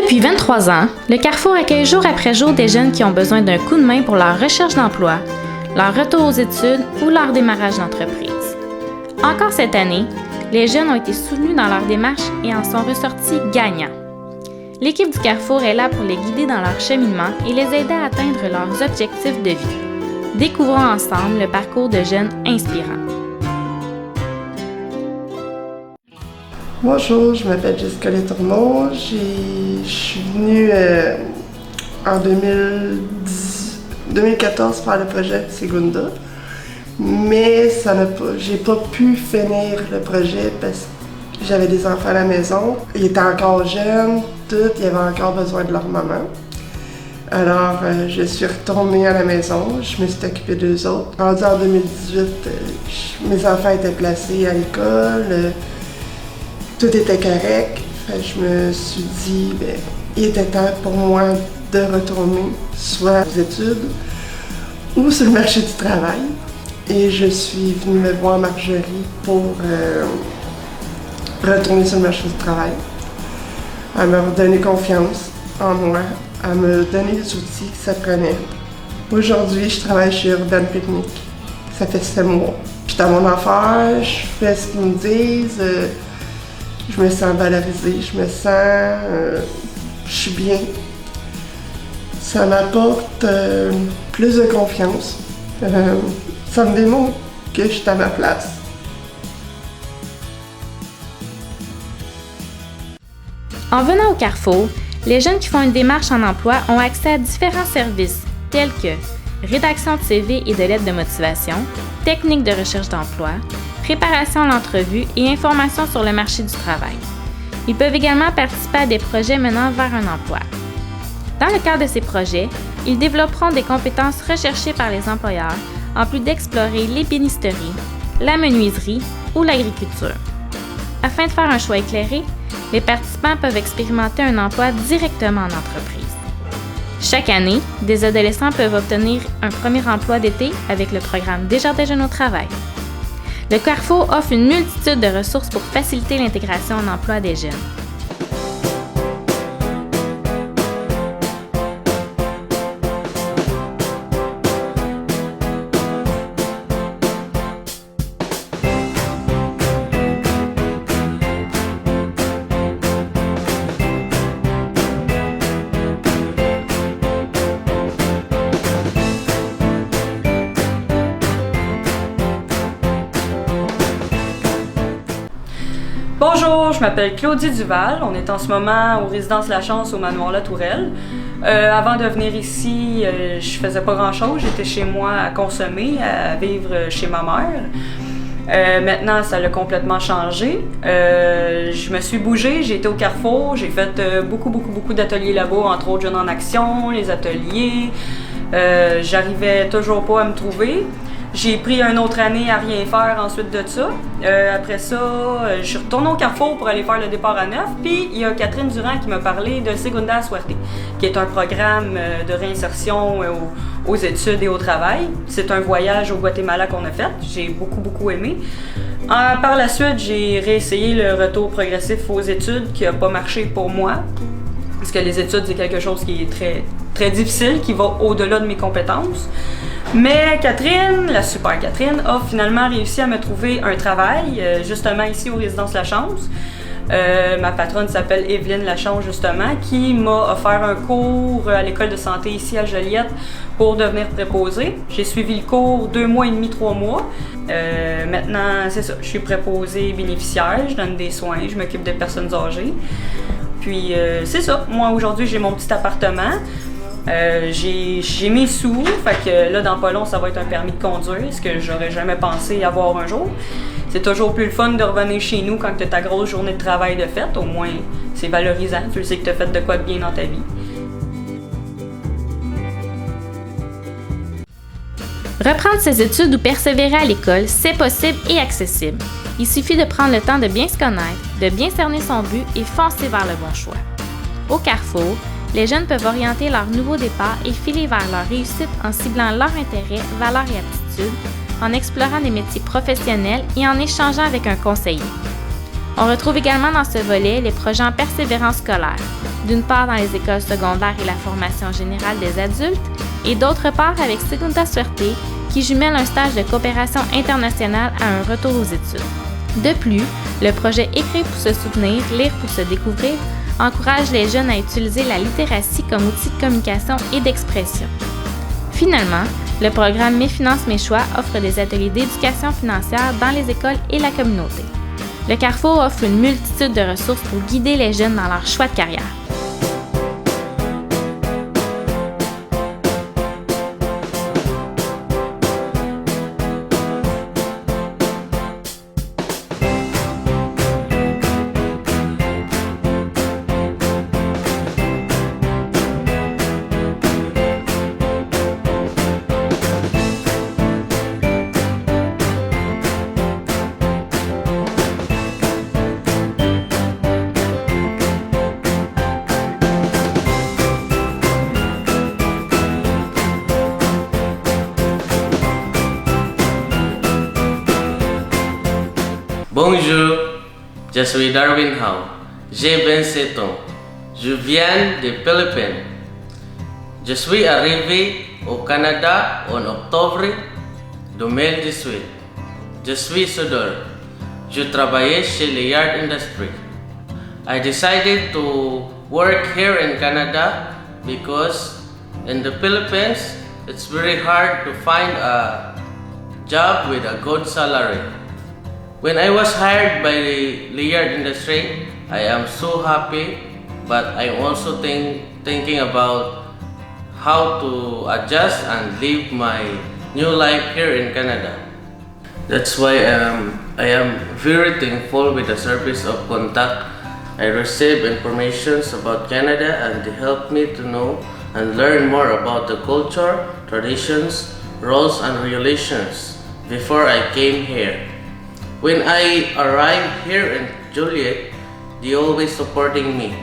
Depuis 23 ans, le Carrefour accueille jour après jour des jeunes qui ont besoin d'un coup de main pour leur recherche d'emploi, leur retour aux études ou leur démarrage d'entreprise. Encore cette année, les jeunes ont été soutenus dans leur démarche et en sont ressortis gagnants. L'équipe du Carrefour est là pour les guider dans leur cheminement et les aider à atteindre leurs objectifs de vie. Découvrons ensemble le parcours de jeunes inspirants. Bonjour, je m'appelle Jessica Letourneau. Je suis venue en 2014 faire le projet Segunda, mais j'ai pas pu finir le projet parce que j'avais des enfants à la maison. Ils étaient encore jeunes, ils avaient encore besoin de leur maman. Alors, je suis retournée à la maison, je me suis occupée d'eux autres. Rendu en 2018, mes enfants étaient placés à l'école. Tout était correct. Je me suis dit, il était temps pour moi de retourner soit aux études ou sur le marché du travail. Et je suis venue me voir Marjorie pour retourner sur le marché du travail. Elle m'a redonné confiance en moi, elle m'a donné les outils que ça prenait. Aujourd'hui, je travaille chez Urban Picnic. Ça fait 7 mois. Je suis dans mon affaire, je fais ce qu'ils me disent. Je me sens valorisée, je suis bien. Ça m'apporte plus de confiance. Ça me démontre que je suis à ma place. En venant au Carrefour, les jeunes qui font une démarche en emploi ont accès à différents services tels que rédaction de CV et de lettres de motivation, techniques de recherche d'emploi, préparation à l'entrevue et information sur le marché du travail. Ils peuvent également participer à des projets menant vers un emploi. Dans le cadre de ces projets, ils développeront des compétences recherchées par les employeurs, en plus d'explorer l'ébénisterie, la menuiserie ou l'agriculture. Afin de faire un choix éclairé, les participants peuvent expérimenter un emploi directement en entreprise. Chaque année, des adolescents peuvent obtenir un premier emploi d'été avec le programme Desjardins Jeunes au travail. Le Carrefour offre une multitude de ressources pour faciliter l'intégration en emploi des jeunes. Bonjour, je m'appelle Claudie Duval. On est en ce moment aux Résidences La Chance au Manoir La Tourelle. Avant de venir ici, je faisais pas grand-chose. J'étais chez moi à consommer, à vivre chez ma mère. Maintenant, ça l'a complètement changé. Je me suis bougée, j'ai été au Carrefour, j'ai fait beaucoup d'ateliers labo, entre autres Jeunes en Action, les ateliers. J'arrivais toujours pas à me trouver. J'ai pris une autre année à rien faire ensuite de ça. Après ça, je suis retournée au Carrefour pour aller faire le départ à neuf. Puis il y a Catherine Durand qui m'a parlé de Segunda a Suerte, qui est un programme de réinsertion aux études et au travail. C'est un voyage au Guatemala qu'on a fait. J'ai beaucoup aimé. Par la suite, j'ai réessayé le retour progressif aux études qui n'a pas marché pour moi. Parce que les études, c'est quelque chose qui est très difficile, qui va au-delà de mes compétences. Mais Catherine, la super Catherine, a finalement réussi à me trouver un travail, justement ici aux Résidences La Chance. Ma patronne s'appelle Evelyne Lachance, justement, qui m'a offert un cours à l'école de santé ici à Joliette pour devenir préposée. J'ai suivi le cours 2 mois et demi, 3 mois. Maintenant, c'est ça, je suis préposée bénéficiaire, je donne des soins, je m'occupe des personnes âgées. Puis c'est ça, moi aujourd'hui j'ai mon petit appartement. J'ai mes sous, fait que là dans pas long ça va être un permis de conduire, ce que j'aurais jamais pensé avoir un jour. C'est toujours plus le fun de revenir chez nous quand tu as ta grosse journée de travail de fête, au moins c'est valorisant, tu sais que tu as fait de quoi de bien dans ta vie. Reprendre ses études ou persévérer à l'école, c'est possible et accessible. Il suffit de prendre le temps de bien se connaître, de bien cerner son but et foncer vers le bon choix. Au Carrefour, les jeunes peuvent orienter leur nouveau départ et filer vers leur réussite en ciblant leurs intérêts, valeurs et aptitudes, en explorant des métiers professionnels et en échangeant avec un conseiller. On retrouve également dans ce volet les projets en persévérance scolaire, d'une part dans les écoles secondaires et la formation générale des adultes, et d'autre part avec Segunda Suerte, qui jumelle un stage de coopération internationale à un retour aux études. De plus, le projet Écrire pour se soutenir, lire pour se découvrir encourage les jeunes à utiliser la littératie comme outil de communication et d'expression. Finalement, le programme Mes finances, mes choix offre des ateliers d'éducation financière dans les écoles et la communauté. Le Carrefour offre une multitude de ressources pour guider les jeunes dans leur choix de carrière. Bonjour, je suis Darwin Hao. J'ai 27 ans. Je viens des Philippines. Je suis arrivé au Canada en octobre 2018. Je suis soudeur. Je travaillais chez the Yard Industry. I decided to work here in Canada because in the Philippines it's very hard to find a job with a good salary. When I was hired by the Yard Industry, I am so happy, but I'm also thinking about how to adjust and live my new life here in Canada. That's why I am very thankful with the service of contact. I received information about Canada and they helped me to know and learn more about the culture, traditions, rules and regulations before I came here. When I arrived here in Joliet, they always supporting me.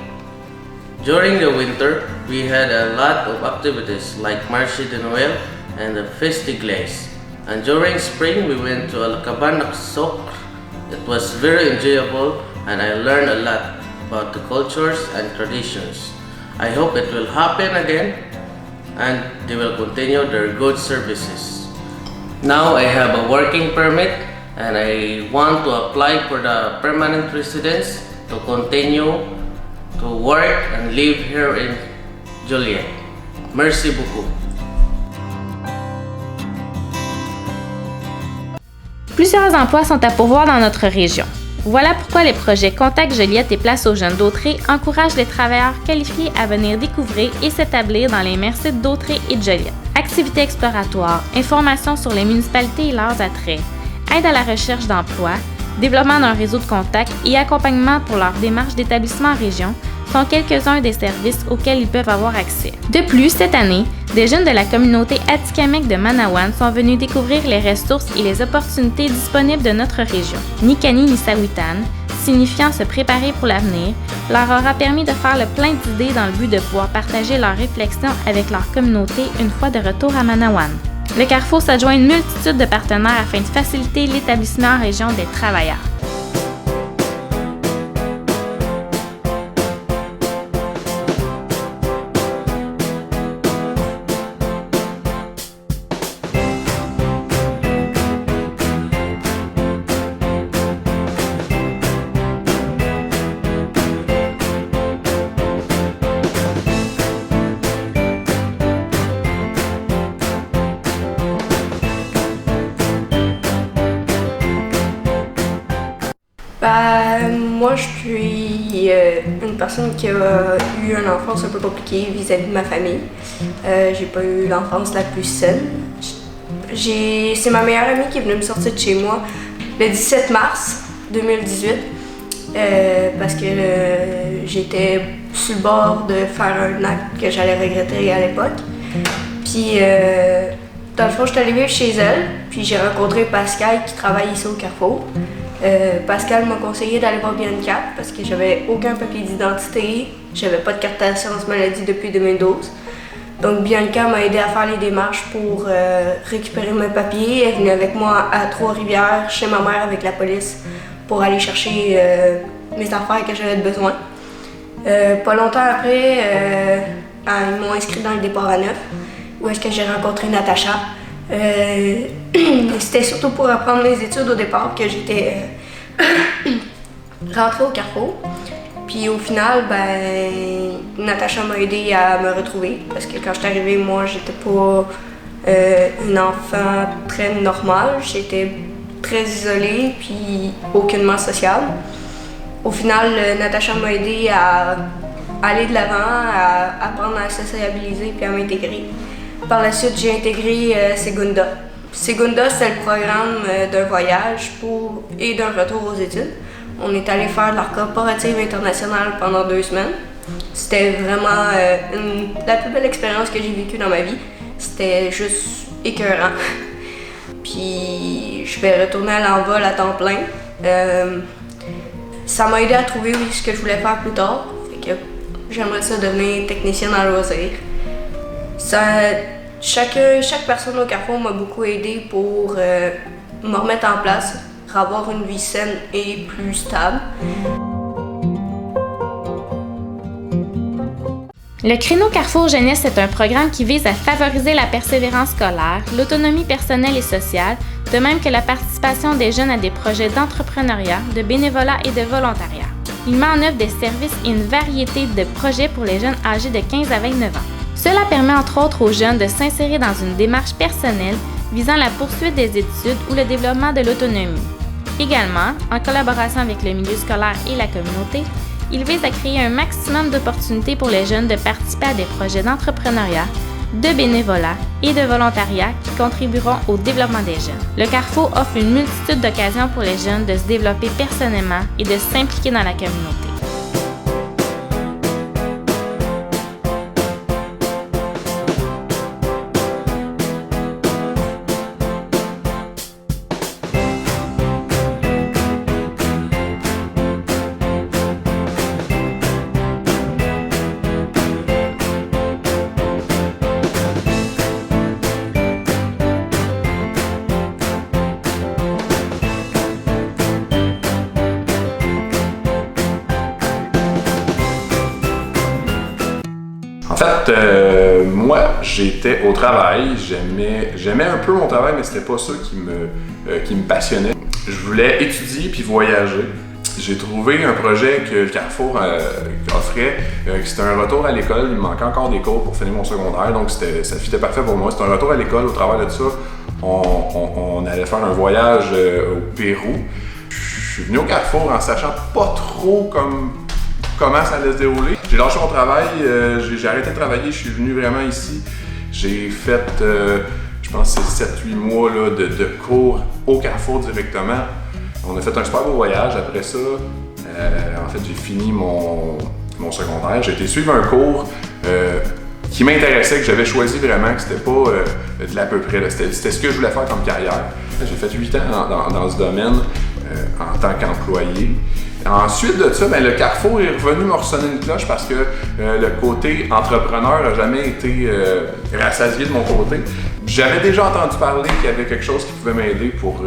During the winter, we had a lot of activities like Marché de Noël and the Festigles. And during spring, we went to Alcaban Souk. It was very enjoyable and I learned a lot about the cultures and traditions. I hope it will happen again and they will continue their good services. Now I have a working permit and I want to apply for the permanent residence to continue to work and live here in Joliet. Merci beaucoup. Plusieurs emplois sont à pourvoir dans notre région. Voilà pourquoi les projets Contact Joliet et Place aux jeunes d'Autrey encouragent les travailleurs qualifiés à venir découvrir et s'établir dans les MRC d'Autrey et de Joliet. Activités exploratoires, informations sur les municipalités et leurs attraits, aide à la recherche d'emploi, développement d'un réseau de contacts et accompagnement pour leur démarche d'établissement en région sont quelques-uns des services auxquels ils peuvent avoir accès. De plus, cette année, des jeunes de la communauté Atikamekw de Manawan sont venus découvrir les ressources et les opportunités disponibles de notre région. Nikani Nisawitan, signifiant se préparer pour l'avenir, leur aura permis de faire le plein d'idées dans le but de pouvoir partager leurs réflexions avec leur communauté une fois de retour à Manawan. Le Carrefour s'adjoint une multitude de partenaires afin de faciliter l'établissement en région des travailleurs. Moi, je suis une personne qui a eu une enfance un peu compliquée vis-à-vis de ma famille. J'ai pas eu l'enfance la plus saine. C'est ma meilleure amie qui est venue me sortir de chez moi le 17 mars 2018 parce que j'étais sur le bord de faire un acte que j'allais regretter à l'époque. Puis, dans le fond, je suis allée vivre chez elle, puis j'ai rencontré Pascal qui travaille ici au Carrefour. Pascal m'a conseillé d'aller voir Bianca parce que j'avais aucun papier d'identité, j'avais pas de carte d'assurance maladie depuis 2012. Donc Bianca m'a aidé à faire les démarches pour récupérer mes papiers. Elle est venue avec moi à Trois-Rivières, chez ma mère avec la police, pour aller chercher mes affaires que j'avais besoin. Pas longtemps après, ils m'ont inscrit dans le départ à neuf, où est-ce que j'ai rencontré Natacha. C'était surtout pour apprendre mes études au départ que j'étais rentrée au Carrefour. Puis au final, Natacha m'a aidée à me retrouver parce que quand je suis arrivée, moi, j'étais pas une enfant très normale. J'étais très isolée puis aucunement sociable. Au final, Natacha m'a aidée à aller de l'avant, à apprendre à sociabiliser puis à m'intégrer. Par la suite, j'ai intégré Segunda. Segunda, c'est le programme d'un voyage et d'un retour aux études. On est allé faire de l'art corporative internationale pendant 2 semaines. C'était vraiment la plus belle expérience que j'ai vécue dans ma vie. C'était juste écœurant. Puis je vais retourner à l'envol à temps plein. Ça m'a aidé à trouver ce que je voulais faire plus tard. Fait que j'aimerais ça devenir technicienne en loisirs. Chaque personne au Carrefour m'a beaucoup aidé pour me remettre en place, avoir une vie saine et plus stable. Le Créneau Carrefour Jeunesse est un programme qui vise à favoriser la persévérance scolaire, l'autonomie personnelle et sociale, de même que la participation des jeunes à des projets d'entrepreneuriat, de bénévolat et de volontariat. Il met en œuvre des services et une variété de projets pour les jeunes âgés de 15 à 29 ans. Cela permet entre autres aux jeunes de s'insérer dans une démarche personnelle visant la poursuite des études ou le développement de l'autonomie. Également, en collaboration avec le milieu scolaire et la communauté, il vise à créer un maximum d'opportunités pour les jeunes de participer à des projets d'entrepreneuriat, de bénévolat et de volontariat qui contribueront au développement des jeunes. Le Carrefour offre une multitude d'occasions pour les jeunes de se développer personnellement et de s'impliquer dans la communauté. En fait, moi, j'étais au travail, j'aimais un peu mon travail, mais c'était pas ça qui me passionnait. Je voulais étudier puis voyager. J'ai trouvé un projet que le Carrefour offrait, c'était un retour à l'école. Il me manquait encore des cours pour finir mon secondaire, donc ça fitait parfait pour moi. C'était un retour à l'école. Au travers de ça, on allait faire un voyage au Pérou. Je suis venu au Carrefour en sachant pas trop comment ça allait se dérouler. J'ai lâché mon travail, j'ai arrêté de travailler, je suis venu vraiment ici. J'ai fait, je pense, 7-8 mois là, de cours au Carrefour directement. On a fait un super beau voyage. Après ça, en fait, j'ai fini mon secondaire. J'ai été suivre un cours qui m'intéressait, que j'avais choisi vraiment, que c'était pas de l'à peu près. C'était ce que je voulais faire comme carrière. J'ai fait 8 ans dans ce domaine en tant qu'employé. Ensuite de ça, le Carrefour est revenu me ressonner une cloche parce que le côté entrepreneur n'a jamais été rassasié de mon côté. J'avais déjà entendu parler qu'il y avait quelque chose qui pouvait m'aider pour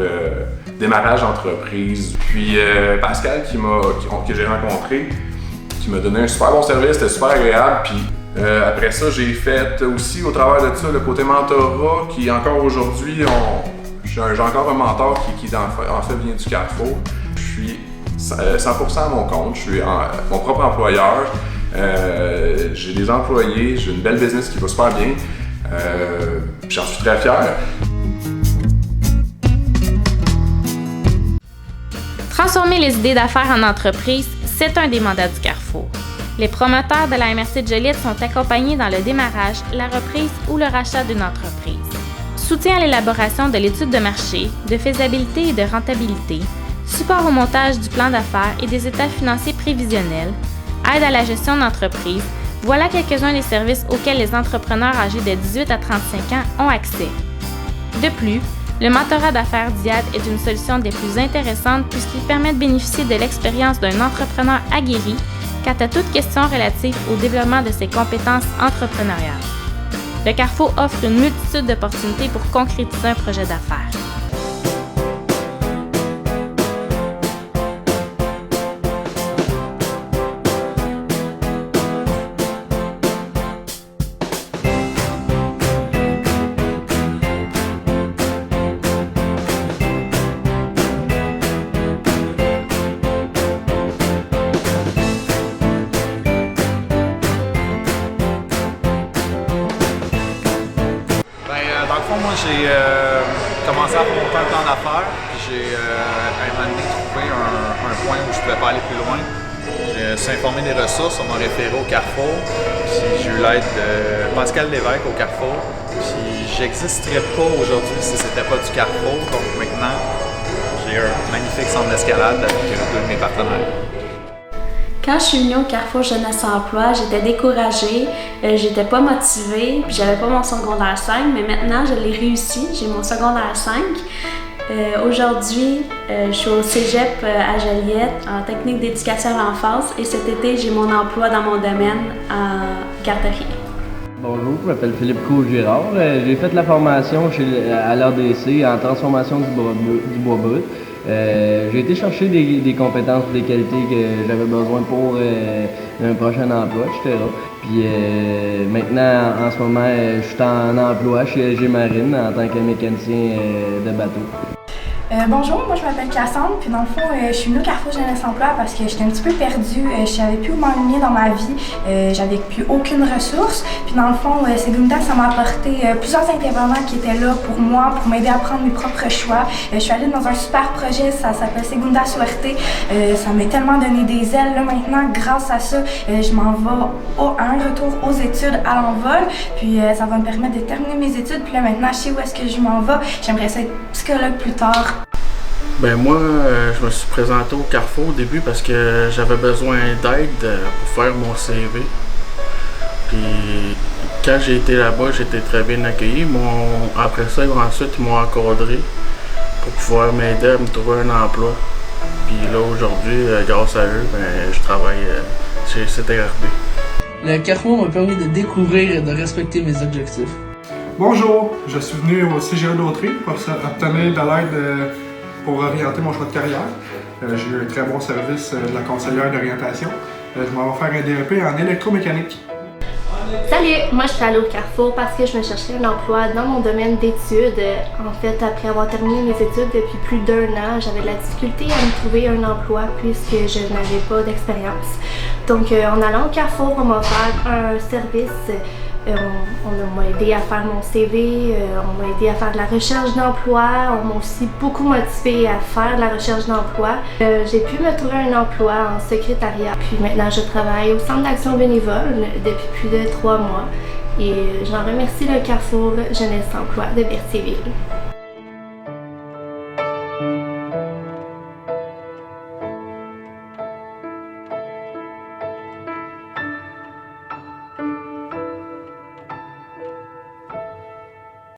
démarrage d'entreprise. Puis Pascal, que j'ai rencontré, qui m'a donné un super bon service, c'était super agréable. Puis après ça, j'ai fait aussi au travers de ça le côté mentorat qui encore aujourd'hui, j'ai encore un mentor qui en fait vient du Carrefour. Je suis 100% à mon compte, je suis mon propre employeur, j'ai des employés, j'ai une belle business qui va super bien, j'en suis très fier. Transformer les idées d'affaires en entreprise, c'est un des mandats du Carrefour. Les promoteurs de la MRC de Joliette sont accompagnés dans le démarrage, la reprise ou le rachat d'une entreprise. Soutien à l'élaboration de l'étude de marché, de faisabilité et de rentabilité, support au montage du plan d'affaires et des états financiers prévisionnels, aide à la gestion d'entreprise, voilà quelques-uns des services auxquels les entrepreneurs âgés de 18 à 35 ans ont accès. De plus, le mentorat d'affaires d'IAD est une solution des plus intéressantes puisqu'il permet de bénéficier de l'expérience d'un entrepreneur aguerri quant à toute question relative au développement de ses compétences entrepreneuriales. Le Carrefour offre une multitude d'opportunités pour concrétiser un projet d'affaires. j'ai commencé à monter un plan d'affaires, puis j'ai à un moment donné trouvé un point où je ne pouvais pas aller plus loin. Je me suis informé des ressources, on m'a référé au Carrefour, puis j'ai eu l'aide de Pascal Lévesque au Carrefour. Puis j'existerais pas aujourd'hui si c'était pas du Carrefour, donc maintenant j'ai un magnifique centre d'escalade avec deux de mes partenaires. Quand je suis venue au Carrefour Jeunesse Emploi, j'étais découragée, j'étais pas motivée, puis j'avais pas mon secondaire 5, mais maintenant je l'ai réussi, j'ai mon secondaire 5. Aujourd'hui, je suis au cégep à Joliette en technique d'éducation à l'enfance et cet été, j'ai mon emploi dans mon domaine en garderie. Bonjour, je m'appelle Philippe Cour-Girard. J'ai fait la formation à l'ADC en transformation du bois brut. J'ai été chercher des compétences et des qualités que j'avais besoin pour un prochain emploi, etc. Puis maintenant, en ce moment, je suis en emploi chez LG Marine en tant que mécanicien de bateau. Bonjour, moi je m'appelle Cassandre, puis dans le fond, je suis venue au Carrefour Jeunesse Emploi parce que j'étais un petit peu perdue, je savais plus où m'enligner dans ma vie, j'avais plus aucune ressource, puis dans le fond, Segunda, ça m'a apporté plusieurs intervenants qui étaient là pour moi, pour m'aider à prendre mes propres choix. Je suis allée dans un super projet, ça s'appelle Segunda Suerte, ça m'a tellement donné des ailes. Là maintenant, grâce à ça, je m'en vais à un retour aux études à l'envol, puis ça va me permettre de terminer mes études, puis là maintenant, je sais où est-ce que je m'en vais, j'aimerais être psychologue plus tard. Ben moi, je me suis présenté au Carrefour au début parce que j'avais besoin d'aide pour faire mon CV. Puis quand j'ai été là-bas, j'ai été très bien accueilli. Après ça, ensuite, ils m'ont encadré pour pouvoir m'aider à me trouver un emploi. Puis là, aujourd'hui, grâce à eux, je travaille chez CTRB. Le Carrefour m'a permis de découvrir et de respecter mes objectifs. Bonjour, je suis venu au CGE d'Autry pour obtenir de l'aide pour orienter mon choix de carrière. J'ai eu un très bon service de la conseillère d'orientation. Je m'en vais faire un DEP en électromécanique. Salut, moi je suis allée au Carrefour parce que je me cherchais un emploi dans mon domaine d'études. En fait, après avoir terminé mes études depuis plus d'1 an, j'avais de la difficulté à me trouver un emploi puisque je n'avais pas d'expérience. Donc en allant au Carrefour, on m'a offert un service. On m'a aidé à faire mon CV, on m'a aidé à faire de la recherche d'emploi, on m'a aussi beaucoup motivée à faire de la recherche d'emploi. J'ai pu me trouver un emploi en secrétariat, puis maintenant je travaille au Centre d'action bénévole depuis plus de 3 mois et j'en remercie le Carrefour Jeunesse Emploi de Berthierville.